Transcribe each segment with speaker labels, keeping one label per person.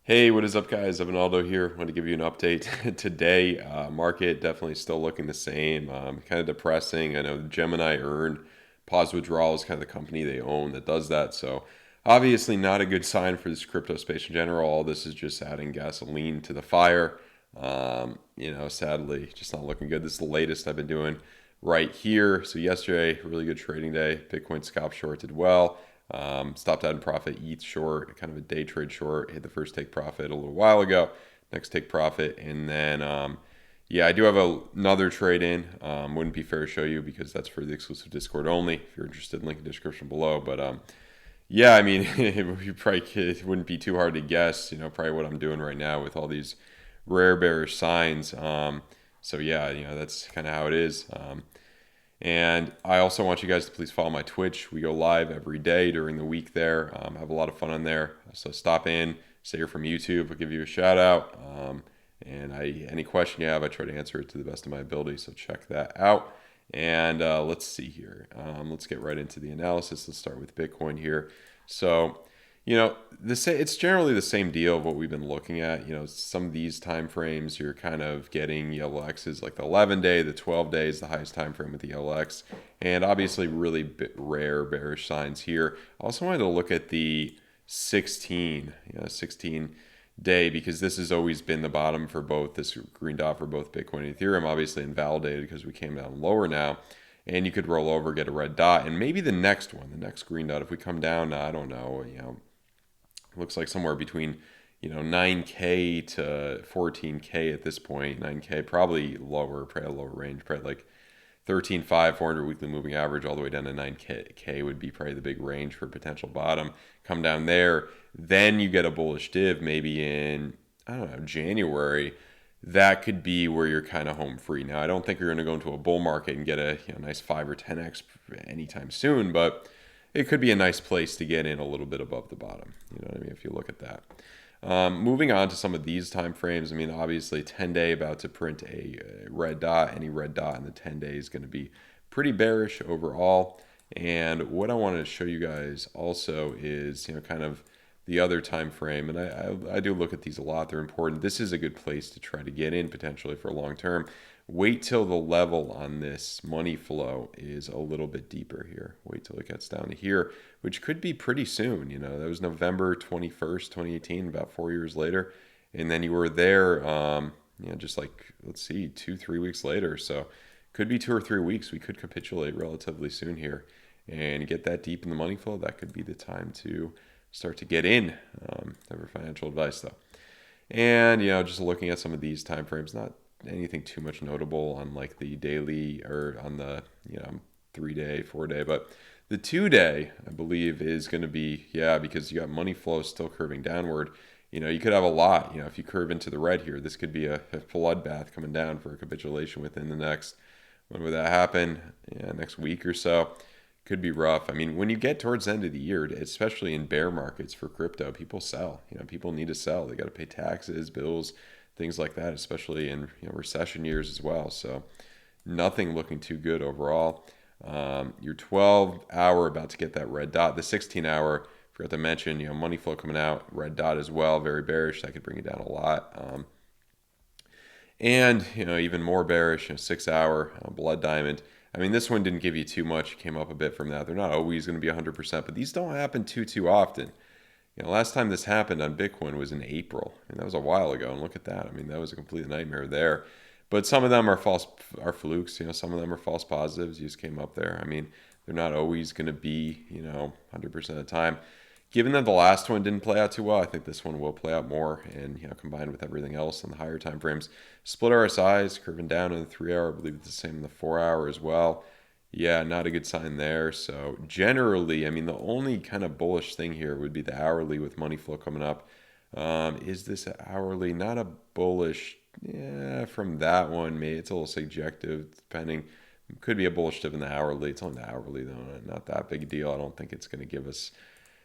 Speaker 1: Hey, what is up, guys? Evan Aldo here. Want to give you an update today. Market definitely still looking the same. Kind of depressing. I know Gemini earned pause withdrawal is kind of the company they own that does that. So obviously not a good sign for this crypto space in general. All this is just adding gasoline to the fire. Sadly, just not looking good. This is the latest I've been doing right here. So yesterday, really good trading day. Bitcoin scalp short did well. Stopped out in profit, ETH short, kind of a day trade short. Hit the first take profit a little while ago. Next take profit, and then yeah, I do have another trade in. Wouldn't be fair to show you because that's for the exclusive Discord only. If you're interested, link in the description below. But yeah, I mean, it wouldn't be too hard to guess. Probably what I'm doing right now with all these rare bearish signs. So yeah, that's kind of how it is. And I also want you guys to please follow my Twitch. We go live every day during the week there. Have a lot of fun on there. So stop in, say you're from YouTube. I'll give you a shout out. And any question you have, I try to answer it to the best of my ability. So check that out. And let's see here. Let's get right into the analysis. Let's start with Bitcoin here. So it's generally the same deal of what we've been looking at. Some of these time frames, you're kind of getting ELXs like the 11-day, the 12 days, the highest time frame with the ELX, and obviously really rare bearish signs here. I also wanted to look at the 16 day, because this has always been the bottom for both, this green dot for both Bitcoin and Ethereum, obviously invalidated because we came down lower now. And you could roll over, get a red dot, and maybe the next one, the next green dot, if we come down, I don't know, looks like somewhere between 9K to 14K at this point. 9K probably lower, probably a lower range, probably like 13.5 400 weekly moving average all the way down to 9K would be probably the big range for potential bottom. Come down there, then you get a bullish div maybe in, I don't know, January. That could be where you're kind of home free. Now, I don't think you're going to go into a bull market and get a nice 5 or 10x anytime soon, but it could be a nice place to get in a little bit above the bottom. You know what I mean? If you look at that. Moving on to some of these time frames, I mean, obviously 10-day about to print a red dot. Any red dot in the 10-day is going to be pretty bearish overall. And what I wanted to show you guys also is, kind of the other time frame. And I do look at these a lot. They're important. This is a good place to try to get in potentially for long term. Wait till the level on this money flow is a little bit deeper here. Wait till it gets down to here, which could be pretty soon. That was November 21st, 2018, about 4 years later. And then you were there, just like, let's see, 2-3 weeks later. So could be 2 or 3 weeks. We could capitulate relatively soon here and get that deep in the money flow. That could be the time to start to get in. Never financial advice though. And, just looking at some of these time frames, not anything too much notable on like the daily or on the 3-day, 4-day, but the 2-day I believe is going to be, because you got money flow still curving downward. You could have a lot. If you curve into the red here, this could be a bloodbath coming down for a capitulation within the next, when would that happen? Next week or so. Could be rough. I mean, when you get towards the end of the year, especially in bear markets for crypto, people sell. People need to sell. They got to pay taxes, bills, things like that, especially in recession years as well. So nothing looking too good overall. Your 12-hour about to get that red dot. The 16-hour, forgot to mention, money flow coming out, red dot as well, very bearish. That could bring it down a lot. And even more bearish, 6-hour blood diamond. I mean, this one didn't give you too much. It came up a bit from that. They're not always going to be 100%, but these don't happen too often. Last time this happened on Bitcoin was in April, and that was a while ago. And look at that. I mean, that was a complete nightmare there. But some of them are flukes. Some of them are false positives. You just came up there. I mean, they're not always going to be 100% of the time. Given that the last one didn't play out too well, I think this one will play out more. And combined with everything else in the higher time frames, split RSIs curving down in the 3-hour. I believe it's the same in the 4-hour as well. Yeah, not a good sign there. So generally, I mean, the only kind of bullish thing here would be the hourly with money flow coming up. Is this hourly? Not a bullish. Yeah, from that one, maybe it's a little subjective, depending. Could be a bullish dip in the hourly. It's only the hourly, though. Not that big a deal. I don't think it's going to give us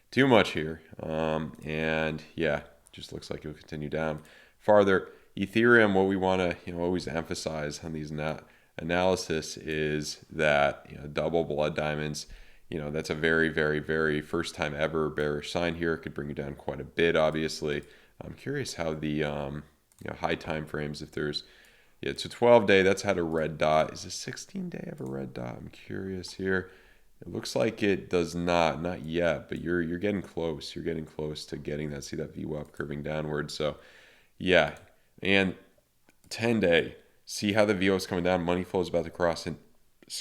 Speaker 1: too much here. And yeah, just looks like it'll continue down farther. Ethereum, what we want to always emphasize on these analysis is that double blood diamonds, that's a very, very, very first time ever bearish sign here. It could bring you down quite a bit, obviously. I'm curious how the high time frames, if there's, yeah, it's a 12-day, that's had a red dot. Is a 16-day have a red dot? I'm curious here. It looks like it does not yet, but you're getting close. You're getting close to getting that. See that VWAP curving downward. So yeah, and 10-day. See how the VO is coming down. Money flow is about to cross in,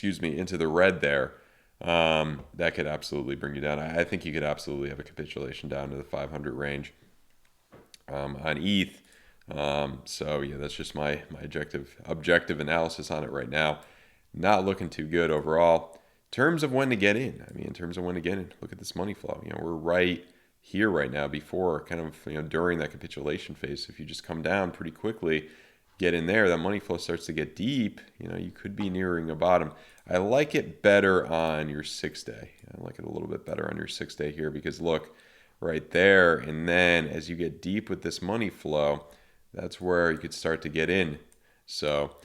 Speaker 1: into the red there. That could absolutely bring you down. I think you could absolutely have a capitulation down to the 500 range on ETH. So yeah, that's just my objective analysis on it right now. Not looking too good overall. In terms of when to get in, look at this money flow. We're right here right now before kind of, during that capitulation phase. So if you just come down pretty quickly, get in there, that money flow starts to get deep, you could be nearing a bottom. I like it better on your 6-day. I like it a little bit better on your 6-day here because look, right there, and then as you get deep with this money flow, that's where you could start to get in. So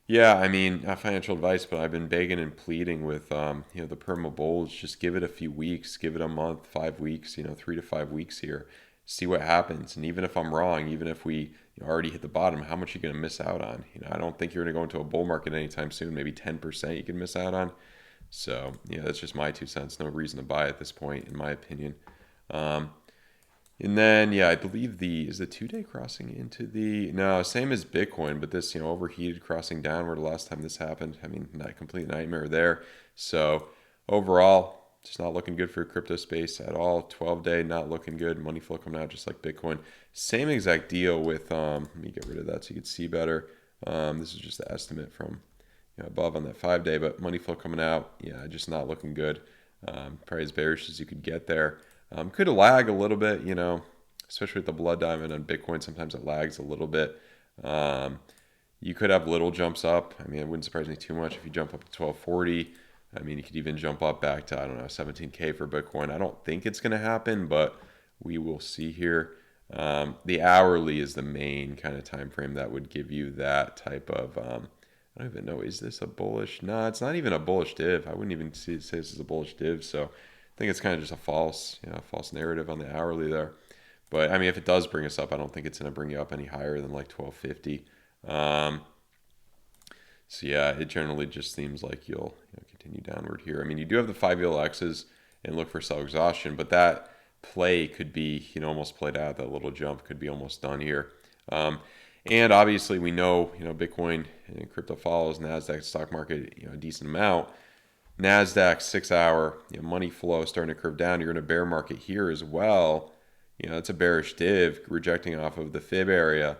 Speaker 1: yeah, I mean, not financial advice, but I've been begging and pleading with, the perma bulls. Just give it a few weeks, give it a month, 5 weeks, 3 to 5 weeks here. See what happens. And even if I'm wrong, even if we already hit the bottom, how much are you going to miss out on? I don't think you're going to go into a bull market anytime soon. Maybe 10% you can miss out on. So yeah, that's just my 2 cents. No reason to buy at this point, in my opinion. And then, yeah, I believe is the 2-day crossing into no, same as Bitcoin, but this, overheated crossing downward last time this happened. I mean, not a complete nightmare there. So overall, just not looking good for crypto space at all. 12-day, not looking good. Money flow coming out just like Bitcoin. Same exact deal with, let me get rid of that so you can see better. This is just the estimate from above on that 5-day, but money flow coming out, yeah, just not looking good. Probably as bearish as you could get there. Could lag a little bit, especially with the blood diamond on Bitcoin. Sometimes it lags a little bit. You could have little jumps up. I mean, it wouldn't surprise me too much if you jump up to 1240. I mean, you could even jump up back to, 17K for Bitcoin. I don't think it's going to happen, but we will see here. The hourly is the main kind of time frame that would give you that type of, I don't even know, is this a bullish? No, it's not even a bullish div. I wouldn't even say this is a bullish div, so I think it's kind of just a false narrative on the hourly there. But I mean, if it does bring us up, I don't think it's going to bring you up any higher than like 1250. So yeah, it generally just seems like you'll continue downward here. I mean, you do have the 5 ELXs and look for sell exhaustion, but that play could be almost played out. That little jump could be almost done here. And obviously, we know Bitcoin and crypto follows Nasdaq stock market a decent amount. Nasdaq 6-hour money flow starting to curve down. You're in a bear market here as well. It's a bearish div rejecting off of the fib area.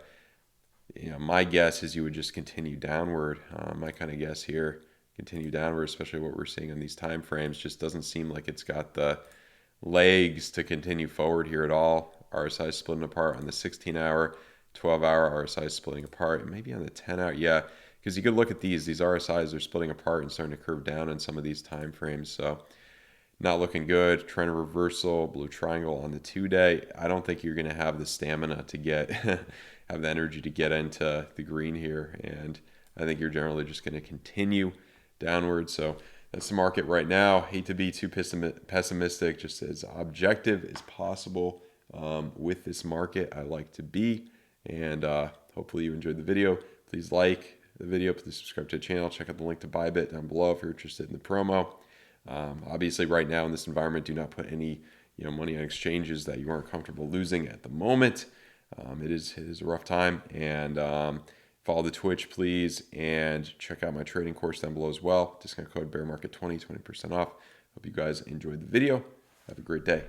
Speaker 1: My guess is you would just continue downward. My kind of guess here, continue downward, especially what we're seeing on these time frames. Just doesn't seem like it's got the legs to continue forward here at all. RSI is splitting apart on the 16-hour, 12-hour RSI is splitting apart, and maybe on the 10-hour. Yeah, because you could look at these RSIs are splitting apart and starting to curve down in some of these time frames. So not looking good. Trend reversal, blue triangle on the 2-day. I don't think you're going to have the stamina to get have the energy to get into the green here, and I think you're generally just going to continue downward. So that's the market right now. Hate to be too pessimistic, just as objective as possible with this market. I like to be, and hopefully you enjoyed the video. Please like the video. Please subscribe to the channel. Check out the link to BITGET down below if you're interested in the promo. Obviously, right now in this environment, do not put any money on exchanges that you aren't comfortable losing at the moment. It is a rough time, and follow the Twitch, please, and check out my trading course down below as well. Discount code BEARMARKET20, 20% off. Hope you guys enjoyed the video. Have a great day.